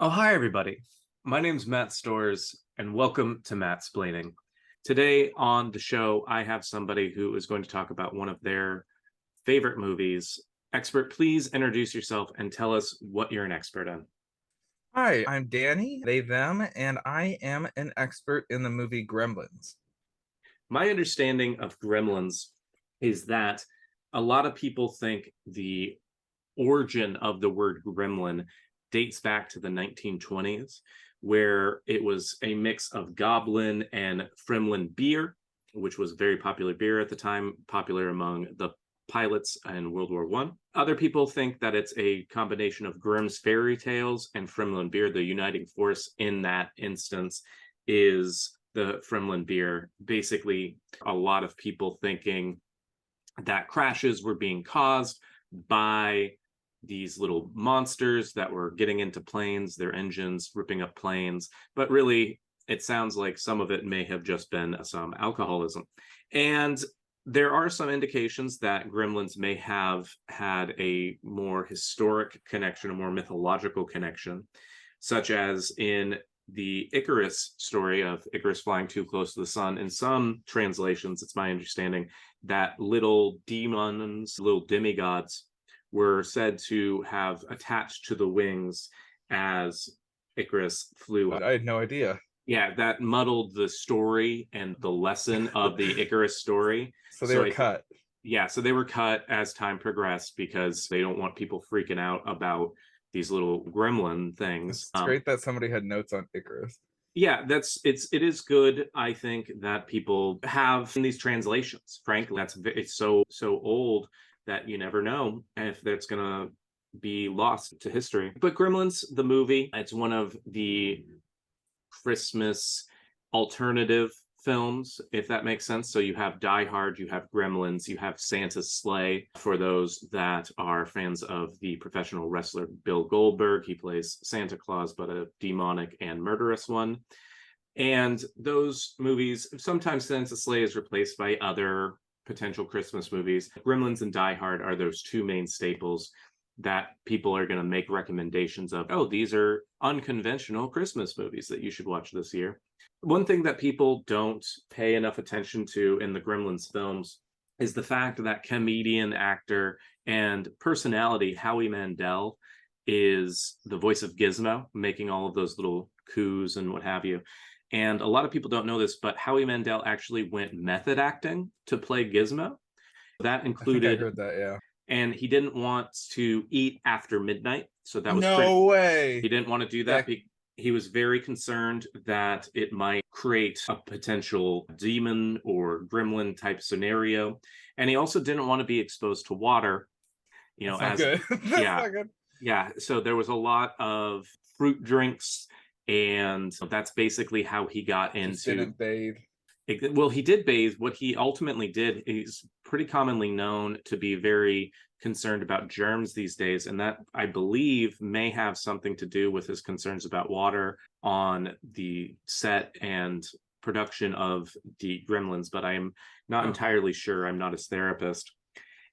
Oh, hi, everybody. My name's Matt Storrs, and welcome to Mattsplaining. Today on the show, I have somebody who is going to talk about one of their favorite movies. Expert, please introduce yourself and tell us what you're an expert in. Hi, I'm Dani, they, them, and I am an expert in the movie Gremlins. My understanding of Gremlins is that a lot of people think the origin of the word gremlin dates back to the 1920s, where it was a mix of goblin and Fremlin beer, which was very popular beer at the time, popular among the pilots in World War One. Other people think that it's a combination of Grimm's fairy tales and Fremlin beer. The uniting force in that instance is the Fremlin beer. Basically, a lot of people thinking that crashes were being caused by these little monsters that were getting into planes, their engines ripping up planes. But really, it sounds like some of it may have just been some alcoholism. And there are some indications that Gremlins may have had a more historic connection, a more mythological connection, such as in the Icarus story of Icarus flying too close to the sun. In some translations, it's my understanding that little demons, little demigods, were said to have attached to the wings as Icarus flew up. I had no idea. Yeah, that muddled the story and the lesson of the Icarus story. So they So were I think, cut. yeah, so they were cut as time progressed because they don't want people freaking out about these little gremlin things. It's great that somebody had notes on Icarus. Yeah, it is good. I think that people have in these translations. Frankly, it's so old that you never know if that's gonna be lost to history. But Gremlins, the movie, it's one of the Christmas alternative films, if that makes sense. So you have Die Hard, you have Gremlins, you have Santa's Sleigh for those that are fans of the professional wrestler Bill Goldberg. He plays Santa Claus, but a demonic and murderous one. And those movies, sometimes Santa's Sleigh is replaced by other potential Christmas movies. Gremlins and Die Hard are those two main staples that people are going to make recommendations of. Oh, these are unconventional Christmas movies that you should watch this year. One thing that people don't pay enough attention to in the Gremlins films is the fact that comedian, actor, and personality Howie Mandel is the voice of Gizmo, making all of those little coups and what have you. And a lot of people don't know this, but Howie Mandel actually went method acting to play Gizmo. That I think I included, heard that, yeah. and he didn't want to eat after midnight. So that was pretty, No way. he didn't want to do Yeah, that. He was very concerned that it might create a potential demon or gremlin type scenario. And he also didn't want to be exposed to water, that's not as, good. That's yeah, not good. yeah. So there was a lot of fruit drinks, and that's basically how he got Just into. didn't bathe. Well, he did bathe. What he ultimately did is pretty commonly known to be very concerned about germs these days, and that, I believe, may have something to do with his concerns about water on the set and production of the Gremlins, but I am not Oh, entirely sure. I'm not his therapist.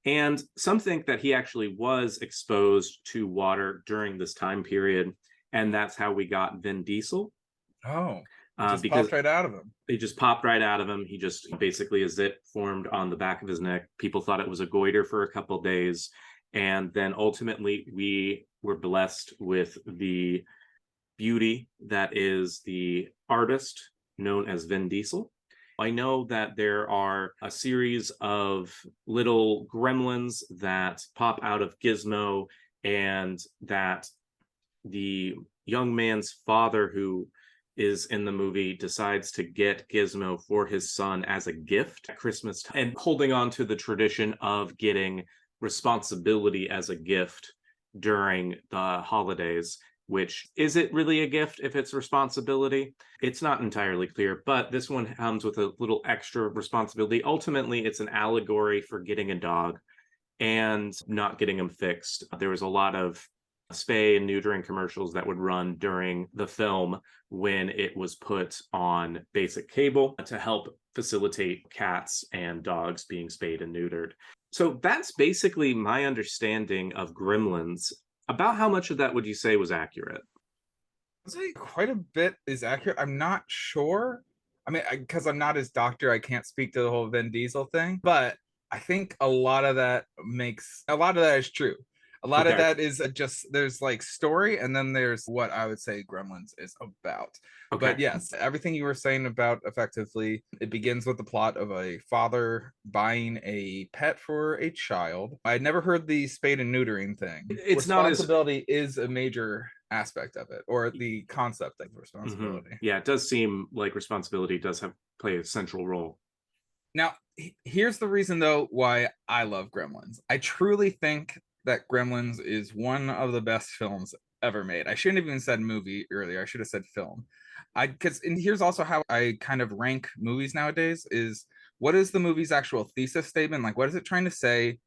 And some think that he actually was exposed to water during this time period, and that's how we got Vin Diesel, oh, it just because popped right out of him. it just popped right out of him. He just basically, a zit formed on the back of his neck. People thought it was a goiter for a couple of days. And then ultimately, we were blessed with the beauty that is the artist known as Vin Diesel. I know that there are a series of little gremlins that pop out of Gizmo, and that the young man's father, who is in the movie, decides to get Gizmo for his son as a gift at Christmas time, and holding on to the tradition of getting responsibility as a gift during the holidays. Which, is it really a gift if it's responsibility? It's not entirely clear, but this one comes with a little extra responsibility. Ultimately, it's an allegory for getting a dog and not getting them fixed. There was a lot of spay and neutering commercials that would run during the film when it was put on basic cable to help facilitate cats and dogs being spayed and neutered. So that's basically my understanding of Gremlins. About how much of that would you say was accurate? I'd say quite a bit is accurate. I'm not sure. I mean, because I'm not his doctor, I can't speak to the whole Vin Diesel thing, but I think a lot of that is true. A lot of Okay. that is just there's like story, and then there's what I would say Gremlins is about. But Okay. yes, everything you were saying about effectively, it begins with the plot of a father buying a pet for a child. I'd never heard the spade and neutering thing. It's not as Responsibility is a major aspect of it, or the concept of Mhm. responsibility. Yeah, it does seem like responsibility does have play a central role. Now, here's the reason though why I love Gremlins. I truly think that Gremlins is one of the best films ever made. I shouldn't have even said movie earlier. I should have said film. I because and here's also how I kind of rank movies nowadays is what is the movie's actual thesis statement? Like what is it trying to say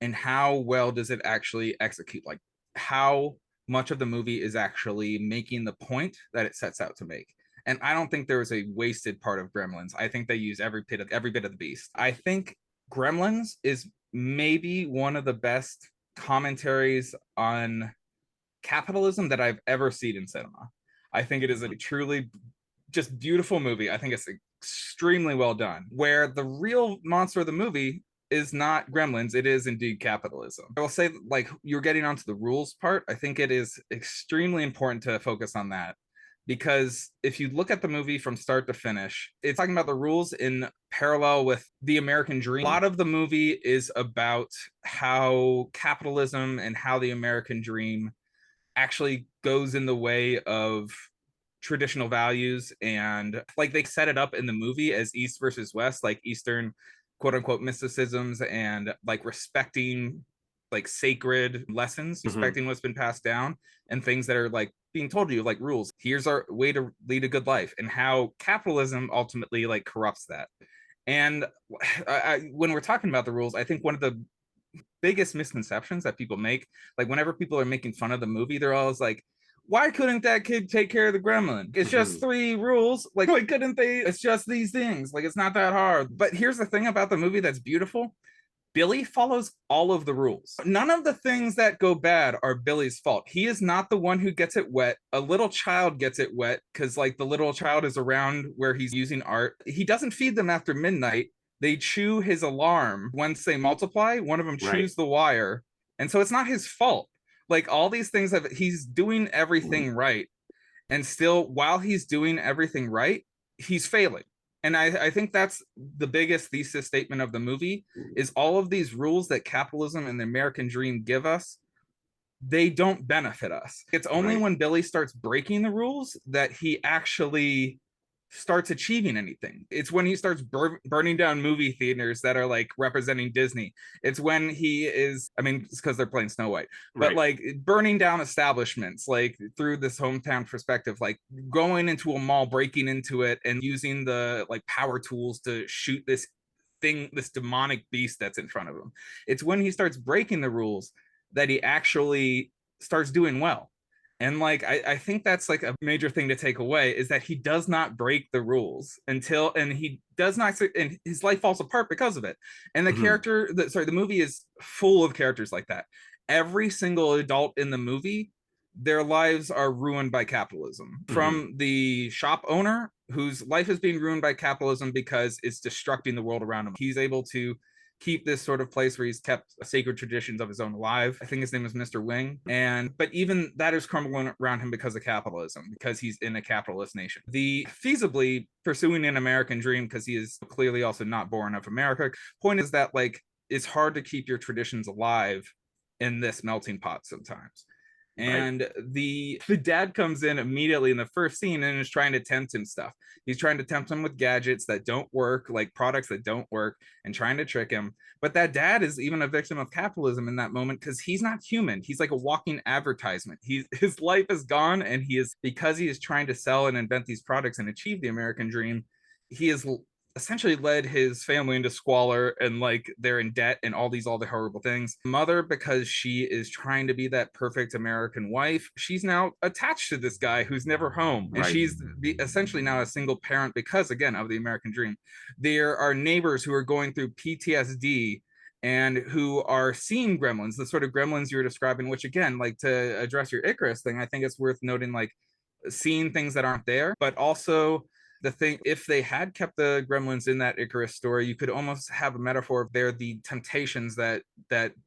and how well does it actually execute? Like how much of the movie is actually making the point that it sets out to make. And I don't think there was a wasted part of Gremlins. I think they use every bit of the beast. I think Gremlins is maybe one of the best commentaries on capitalism that I've ever seen in cinema. I think it is a truly just beautiful movie. I think it's extremely well done. Where the real monster of the movie is not Gremlins, it is indeed capitalism. I will say, like, you're getting onto the rules part. I think it is extremely important to focus on that because if you look at the movie from start to finish, it's talking about the rules in parallel with the American dream. A lot of the movie is about how capitalism and how the American dream actually goes in the way of traditional values, and like they set it up in the movie as East versus West, like Eastern quote unquote mysticisms and like respecting like sacred lessons, Mhm. respecting what's been passed down and things that are like being told to you like rules. Here's our way to lead a good life, and how capitalism ultimately like corrupts that. And when we're talking about the rules, I think one of the biggest misconceptions that people make, like whenever people are making fun of the movie, they're always like, why couldn't that kid take care of the gremlin? It's just Mhm. three rules. Like, why couldn't they? It's just these things. Like, it's not that hard. But here's the thing about the movie that's beautiful. Billy follows all of the rules. None of the things that go bad are Billy's fault. He is not the one who gets it wet. A little child gets it wet because, like, the little child is around where he's using art. He doesn't feed them after midnight. They chew his alarm once they multiply. One of them Right. chews the wire. And so it's not his fault. Like, all these things that he's doing everything right. And still, while he's doing everything right, he's failing. And I think that's the biggest thesis statement of the movie is all of these rules that capitalism and the American dream give us, they don't benefit us. It's only Right. when Billy starts breaking the rules that he actually starts achieving anything. It's when he starts burning down movie theaters that are like representing Disney. It's when he is, I mean, it's because they're playing Snow White, but Right. like burning down establishments, like through this hometown perspective, like going into a mall, breaking into it, and using the like power tools to shoot this thing, this demonic beast that's in front of him. It's when he starts breaking the rules that he actually starts doing well. And like I think that's like a major thing to take away is that he does not break the rules until, and he does not, and his life falls apart because of it. And the Mhm. character that, sorry, the movie is full of characters like that. Every single adult in the movie, their lives are ruined by capitalism. Mhm. From the shop owner whose life is being ruined by capitalism because it's destructing the world around him. He's able to keep this sort of place where he's kept sacred traditions of his own alive. I think his name is Mr. Wing. And but even that is crumbling around him because of capitalism, because he's in a capitalist nation. The feasibly pursuing an American dream, because he is clearly also not born of America. Point is that like it's hard to keep your traditions alive in this melting pot sometimes. Right. And the dad comes in immediately in the first scene and is trying to tempt him stuff. He's trying to tempt him with gadgets that don't work, like products that don't work, and trying to trick him. But that dad is even a victim of capitalism in that moment because he's not human. He's like a walking advertisement. His life is gone, and he is, because he is trying to sell and invent these products and achieve the American dream, he is essentially led his family into squalor, and like they're in debt and all the horrible things. Mother, because she is trying to be that perfect American wife, she's now attached to this guy who's never home, and Right. she's essentially now a single parent because again of the American dream. There are neighbors who are going through PTSD and who are seeing gremlins, the sort of gremlins you were describing, which again, like to address your Icarus thing, I think it's worth noting like seeing things that aren't there, but also the thing, if they had kept the gremlins in that Icarus story, you could almost have a metaphor of they're the temptations that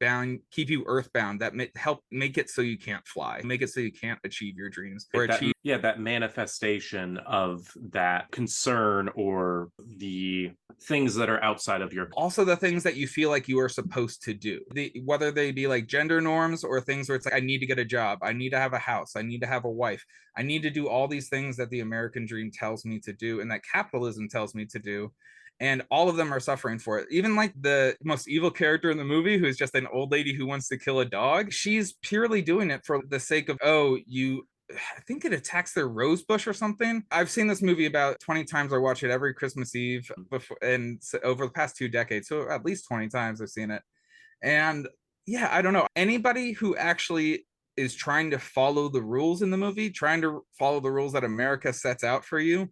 bound keep you earthbound, that help make it so you can't fly, make it so you can't achieve your dreams or achieve. Yeah, that manifestation of that concern or the things that are outside of your. Also the things that you feel like you are supposed to do, whether they be like gender norms or things where it's like, I need to get a job, I need to have a house, I need to have a wife, I need to do all these things that the American dream tells me to do and that capitalism tells me to do, and all of them are suffering for it. Even like the most evil character in the movie, who's just an old lady who wants to kill a dog, she's purely doing it for the sake of, oh, you, I think it attacks their rose bush or something. I've seen this movie about 20 times. I watch it every Christmas Eve before, and over the past 2 decades, so at least 20 times I've seen it. And yeah, I don't know. Anybody who actually is trying to follow the rules in the movie, trying to follow the rules that America sets out for you,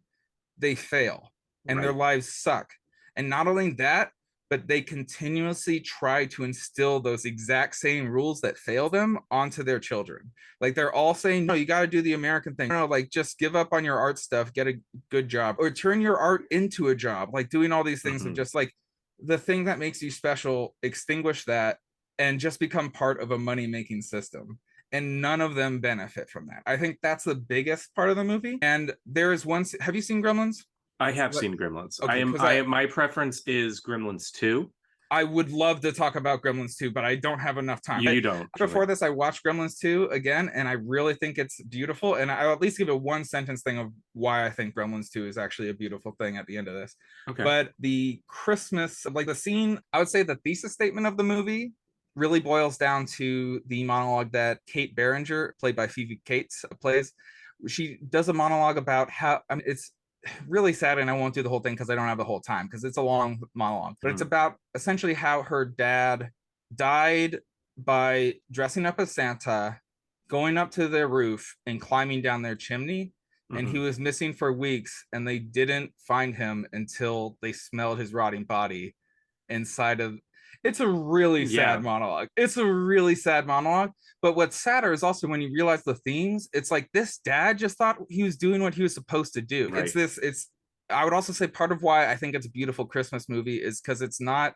they fail and their lives suck. And not only that, but they continuously try to instill those exact same rules that fail them onto their children. Like they're all saying, no, you got to do the American thing. No, like just give up on your art stuff, get a good job, or turn your art into a job. Like doing all these things of just like the thing that makes you special, extinguish that and just become part of a money-making system. And none of them benefit from that. I think that's the biggest part of the movie. And there is one. Have you seen Gremlins? I have seen Gremlins. Okay, my preference is Gremlins 2. I would love to talk about Gremlins 2, but I don't have enough time. You don't. Before this, I watched Gremlins 2 again, and I really think it's beautiful. And I'll at least give a one sentence thing of why I think Gremlins 2 is actually a beautiful thing at the end of this. Okay. But the Christmas, like the scene, I would say the thesis statement of the movie really boils down to the monologue that Kate Berenger, played by Phoebe Cates, plays. She does a monologue about how, I mean, it's really sad, and I won't do the whole thing because I don't have the whole time because it's a long monologue, but it's about essentially how her dad died by dressing up as Santa, going up to their roof and climbing down their chimney, and he was missing for weeks, and they didn't find him until they smelled his rotting body inside of. It's a really sad monologue. It's a really sad monologue. But what's sadder is also when you realize the themes, it's like this dad just thought he was doing what he was supposed to do. Right. I would also say part of why I think it's a beautiful Christmas movie is because it's not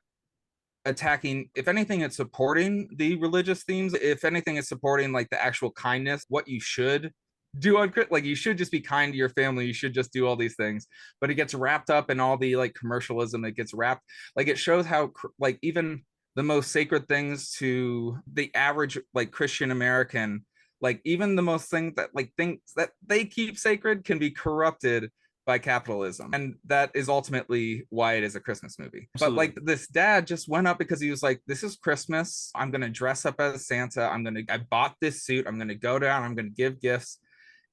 attacking. If anything, it's supporting the religious themes. If anything, it's supporting like the actual kindness, what you should do on, like you should just be kind to your family, you should just do all these things, but it gets wrapped up in all the like commercialism. It gets wrapped, like it shows how like even the most sacred things to the average like Christian American, like even the most things that they keep sacred can be corrupted by capitalism. And that is ultimately why it is a Christmas movie. Absolutely. But like this dad just went up because he was like, this is Christmas, I'm gonna dress up as Santa, I bought this suit, I'm gonna go down, I'm gonna give gifts.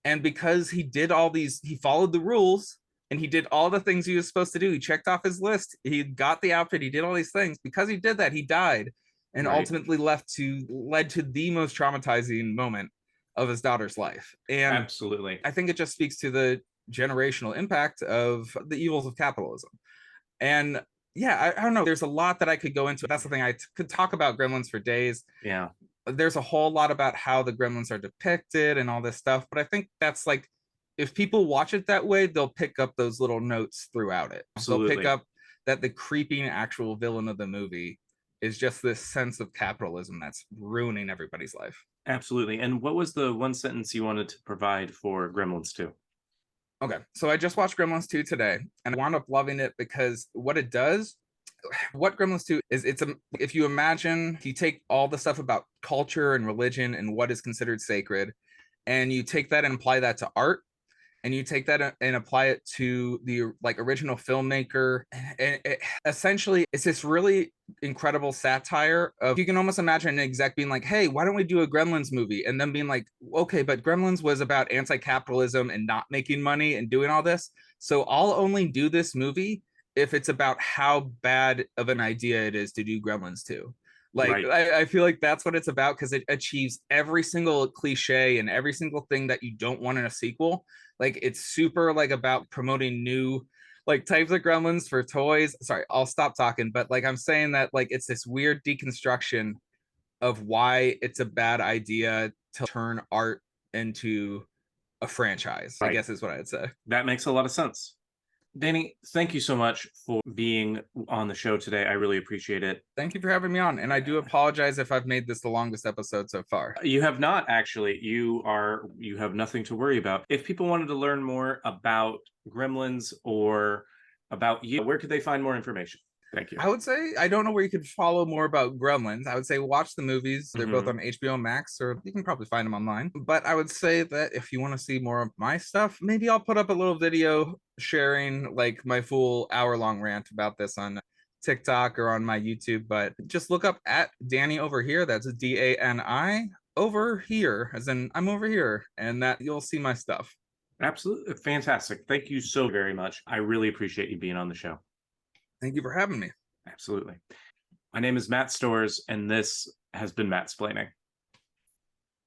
And because he did all these, he followed the rules and he did all the things he was supposed to do. He checked off his list. He got the outfit. He did all these things. Because he did that, he died and ultimately led to the most traumatizing moment of his daughter's life. And absolutely, I think it just speaks to the generational impact of the evils of capitalism. And yeah, I don't know. There's a lot that I could go into. That's the thing. I could talk about Gremlins for days. Yeah. There's a whole lot about how the gremlins are depicted and all this stuff, but I think that's like, if people watch it that way, they'll pick up those little notes throughout it. Absolutely. They'll pick up that the creeping actual villain of the movie is just this sense of capitalism that's ruining everybody's life. Absolutely. And what was the one sentence you wanted to provide for Gremlins 2? Okay, so I just watched Gremlins 2 today, and I wound up loving it because what it does, what Gremlins 2 is, if you imagine, you take all the stuff about culture and religion and what is considered sacred, and you take that and apply that to art, and you take that and apply it to the like original filmmaker, and essentially it's this really incredible satire of, you can almost imagine an exec being like, hey, why don't we do a Gremlins movie, and then being like, okay, but Gremlins was about anti-capitalism and not making money and doing all this, so I'll only do this movie if it's about how bad of an idea it is to do Gremlins 2. Like, I feel like that's what it's about, because it achieves every single cliche and every single thing that you don't want in a sequel. Like, it's super like about promoting new like types of gremlins for toys. Sorry, I'll stop talking, but like I'm saying that like it's this weird deconstruction of why it's a bad idea to turn art into a franchise, I Right. guess is what I'd say. That makes a lot of sense. Dani, thank you so much for being on the show today. I really appreciate it. Thank you for having me on. And I do apologize if I've made this the longest episode so far. You have not actually. You have nothing to worry about. If people wanted to learn more about Gremlins or about you, where could they find more information? Thank you. I would say, I don't know where you could follow more about Gremlins. I would say watch the movies. They're both on HBO Max, or you can probably find them online. But I would say that if you want to see more of my stuff, maybe I'll put up a little video sharing like my full hour-long rant about this on TikTok or on my YouTube. But just look up at Dani over here. That's Dani over here, as in I'm over here, and that you'll see my stuff. Absolutely fantastic. Thank you so very much. I really appreciate you being on the show. Thank you for having me. Absolutely. My name is Matt Storrs, and this has been Mattsplaining.